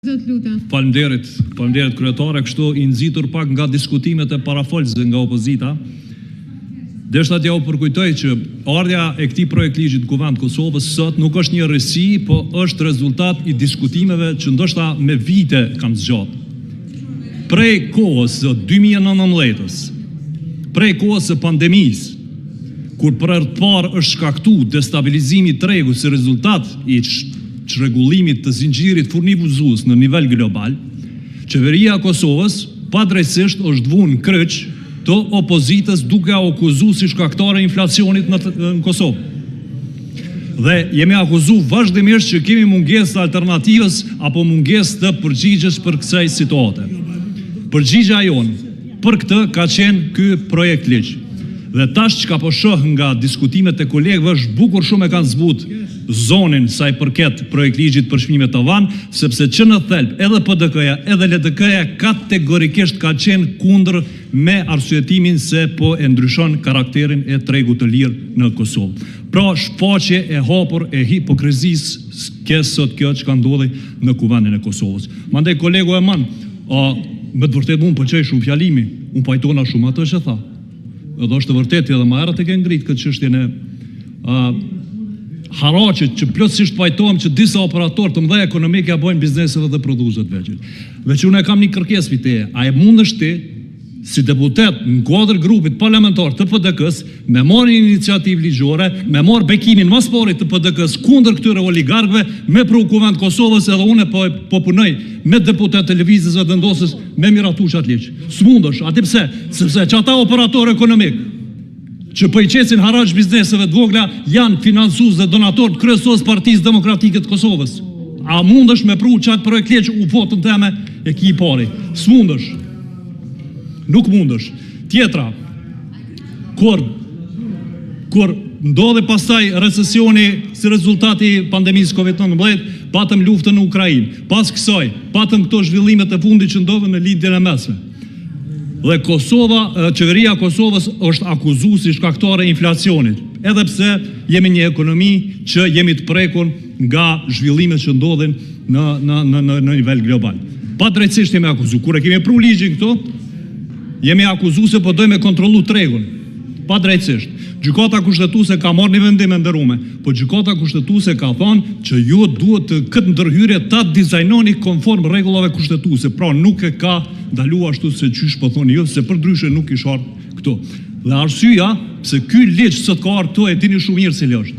Faleminderit kryetare, kështu i nxitur pak nga diskutimet e parafolësve nga opozita. Deshta t'ja u përkujtoj që ardha e këtij projektligji në Kuvend Kosovës sot nuk është një rresi, po është rezultat i diskutimeve që ndoshta me vite kanë zgjatur. Prej kohës së 2019-s, prej kohës së pandemisë, kur për herë të parë është shkaktuar destabilizimi i tregut si rezultat i çrregullimit të zinxhirit furnivues në nivel global, qeveria e Kosovës padrejtisht është vënë në kryq të opozitës duke akuzuar si shkaktare inflacionit në Kosovë. Dhe jemi akuzuar vazhdimisht që kemi mungesë të alternativës apo mungesë të përgjigjes për kësaj situate. Përgjigja jonë për këtë ka qenë ky projekt ligj. Dhe tash çka po shoh nga diskutimet e kolegëve është bukur shumë e kanë zbut zonin sa i përket projekt ligjit për çmimet të van, sepse që në thelb edhe PDK-ja edhe LDK-ja kategorikisht ka qenë kundër me arsyetimin se po e ndryshon karakterin e tregut të lirë në Kosovë. Pra shfaqje e hapur e hipokrizisë ke sot kjo që ka ndodhi në Kuvendin e Kosovës. Mandej kolegu Eman, me të vërtet unë pëlqej shumë fjalimi, unë pajtona shumë atë që tha. Edhe është vërtet edhe më herët e ke ngrit këtë çështjen e haraqet që plotësisht pajtohem që disa operatorë të mëdhenj ekonomik ja bojnë bizneseve dhe prodhuesët vegjël. Veç unë kam një kërkesë mbi teje. A e mundesh ti si deputet në kuadër grupit parlamentar të PDK-s me marrë iniciativë ligjore, me marrë bekimin më së të PDK-s kundër këtyre oligarkëve me pru Kuvend Kosovës, edhe unë po punoj me deputet televizës dhe vendosës me miratu qatë ligj. S'mundesh, aty pse? Sepse çata operatorë ekonomik që po i qesin haraq bizneseve të vogla janë financues dhe donatorë të kryesorës Partisë Demokratike të Kosovës. A mundesh me pru qatë projekt ligj u votën teme e ki i pari? S'mundesh. Nuk mundesh. Tjetra, kur ndodhe pastaj recesioni si rezultati pandemisë COVID-19, patëm luftën në Ukrainë. Pas kësaj, patëm këto zhvillimet e fundit që ndodhen në lindjen e mesme. Dhe qeveria e Kosovës është akuzuar si shkaktare e inflacionit, edhe pse jemi një ekonomi që jemi të prekur nga zhvillimet që ndodhin në nivel global. Padrejtisht jemi akuzuar. Kur e kemi pru ligjin këto, jemi akuzuar se po dojmë me kontrollu tregun. Padrejtisht. Gjykata kushtetuese ka marrë një vendim e nderuar, po gjykata kushtetuese ka thënë që ju duhet këtë ndërhyrje ta dizajnoni konform rregullave kushtetuese. Pra nuk e ka ndaluar ashtu se çysh po thoni ju, se përdryshe nuk kish ardhur këtu. Dhe arsyeja pse ky ligj sot ka ardhur këtu e dini shumë mirë cili është.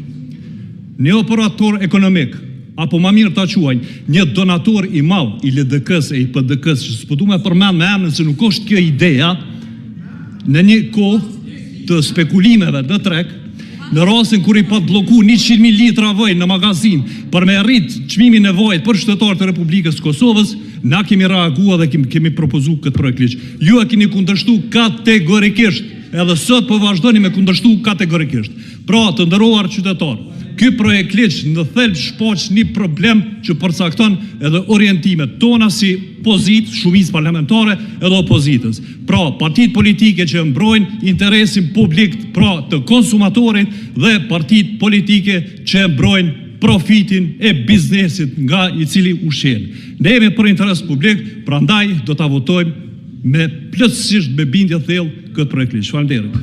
Një operator ekonomik apo më mirë ta quajnë një donator i madh i LDK-s e i PDK-s, që s'po duam të përmend me emrin se nuk është kjo ideja, në një kohë të spekulimeve në treg, në rastin kur i pat bloku 100.000 litra vojë në magazin për me arrit çmimin e vojit për shtetarët e Republikës Kosovës, na kemi reaguar dhe kemi propozuar këtë projekt ligj. Ju e keni kundërshtuar kategorikisht, edhe sot po vazhdoni me kundërshtu kategorikisht. Pra, të nderuar qytetarë, ky projekt ligj në thelb shfaq një problem që përcakton edhe orientimet tona si pozitë, shumicë parlamentare edhe opozitës. Pra, partitë politike që mbrojnë interesin publik, pra të konsumatorit, dhe partitë politike që mbrojnë profitin e biznesit nga i cili ushqen. Ne jemi për interes publik, prandaj do ta votojmë me plotësisht me bindje thellë këtë projekt ligj. Faleminderit.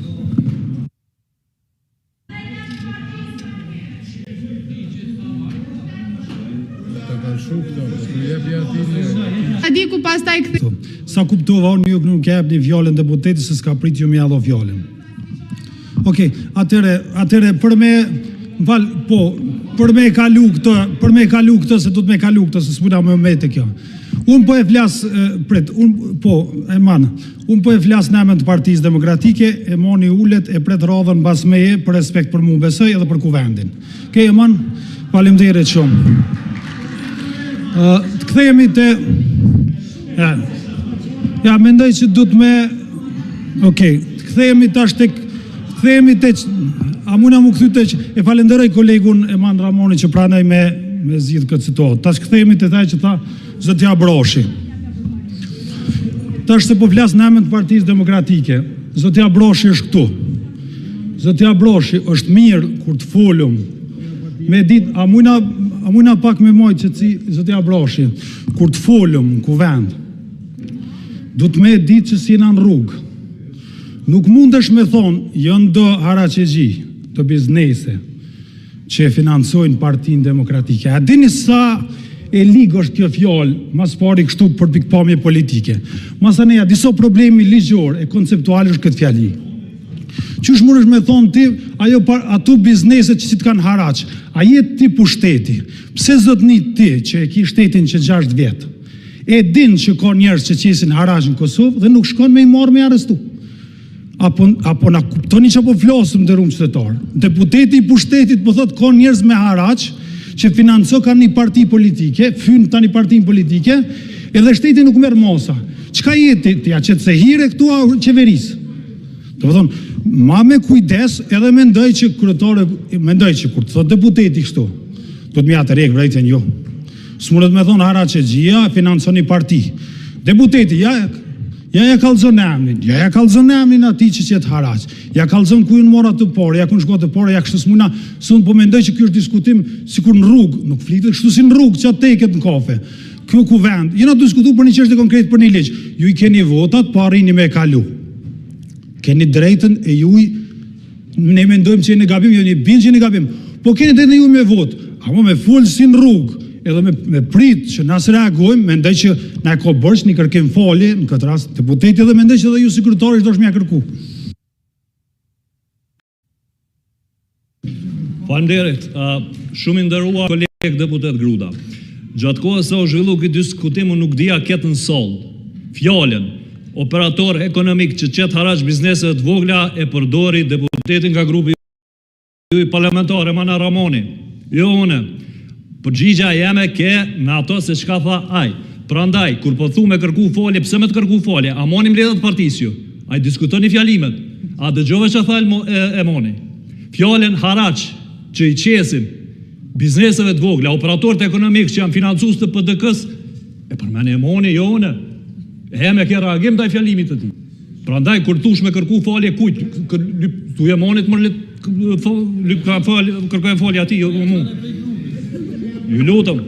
Sa kuptova unë ju nuk jep një fjalën deputetit se s'ka prit ju më ia dho fjalën. Okej, atëre për me për me kalu këtë se do të më kalu këtë se s'puna më të kjo. Unë po e flas unë po e flas në emër të Partisë Demokratike, Emoni ulet e pret radhën mbas meje për respekt për mua besoj edhe për Kuvendin. Okej, Eman, faleminderit shumë. Të kthehemi te ja mendoj që do të më të kthehemi tash tek a muna mu kthy tek e falenderoj kolegun Eman Ramoni që pranoi me zgjidh këtë situatë. Tash kthehemi te ai që tha zotja Broshi. Tash se po flas në emër të Partisë Demokratike, zotja Broshi është këtu. Zotja Broshi është mirë kur të folum me ditë a a mujna pak me mojtë që ci zëtja Abrashi, kur të folëm në kuvend, du të me ditë që si në rrugë. Nuk mundesh me thonë, jënë do haraqegji, të biznese, që e financojnë Partinë Demokratike. A dini sa e ligë është kjo fjallë, mas pari kështu për pikpamje politike. Masaneja, diso problemi ligjor e konceptual është këtë fjali. Qysh mund është me thonë ti, ato bizneset që si të kanë haraq, a jetë ti pushteti, pse zotni ti që e ki shtetin që 6 vjetë, e din që ka njerës që qesin haraq në Kosovë dhe nuk shkon me i marrë me arrestu. Apo na kuptoni që po flosëm dhe rumë qytetarë. Deputeti i pushtetit po thotë ka njerës me haraq që financo ka një parti politike, fynë ta një parti politike, edhe shteti nuk merë mosa. Qka jeti ti, a qëtë se hire këtu a qeverisë? Të më thonë, ma me kujdes edhe mendoj që kryetare, mendoj që kur të thot deputeti kështu, do të mja të rekë vrejtën jo. Së mundet me thonë haraqegjia, financon një parti. Deputeti, ja kalzon emnin, ja kalzon emnin ati që qëtë haraq, ja kalzon ku në mora të pore, ja ku në shko të pore, ja kështu së muna, së po mendoj që kjo është diskutim si kur në rrugë, nuk flitë, kështu si në rrugë që atë teket në kafe. Kjo ku vend, jena diskutu për një qështë konkret për një leqë, ju i keni votat, pa arrini me kalu. Keni drejtën e juj, ne mendojmë që e në gabim, jo një binë që e në gabim, po keni drejtën e juj me vot, ama me full si në rrugë, edhe me prit që nësë reagojmë, mendoj që na e ko bërsh një kërkim falje, në këtë rast deputeti edhe mendoj që edhe ju si kryetari do shmja kërku. Faleminderit, shumë i nderuar kolegë deputet Gruda. Gjatë kohës sa u zhvillu këtë diskutim, nuk dija ketë në sold, fjallën, operator ekonomik që qëtë haraq bizneset të vogla e përdori deputetin nga grupi ju parlamentare, Mana Ramoni. Jo une, përgjigja jeme ke në ato se shka tha aj. Prandaj, kur po thu me kërku folje, pse me të kërku folje, a moni mbledhet partisju, a i diskutoni fjalimet, a dëgjove që tha e moni. Fjallën haraq që i qesin bizneseve të vogla, operatorët ekonomik që janë financus të PDK-s, e përmeni e moni, jo une. E me ke reagim të fjalimit të ti. Pra ndaj, kur tush me kërku falje kujt, tu e monit mërë kërkoj falje ati, ju lutëm.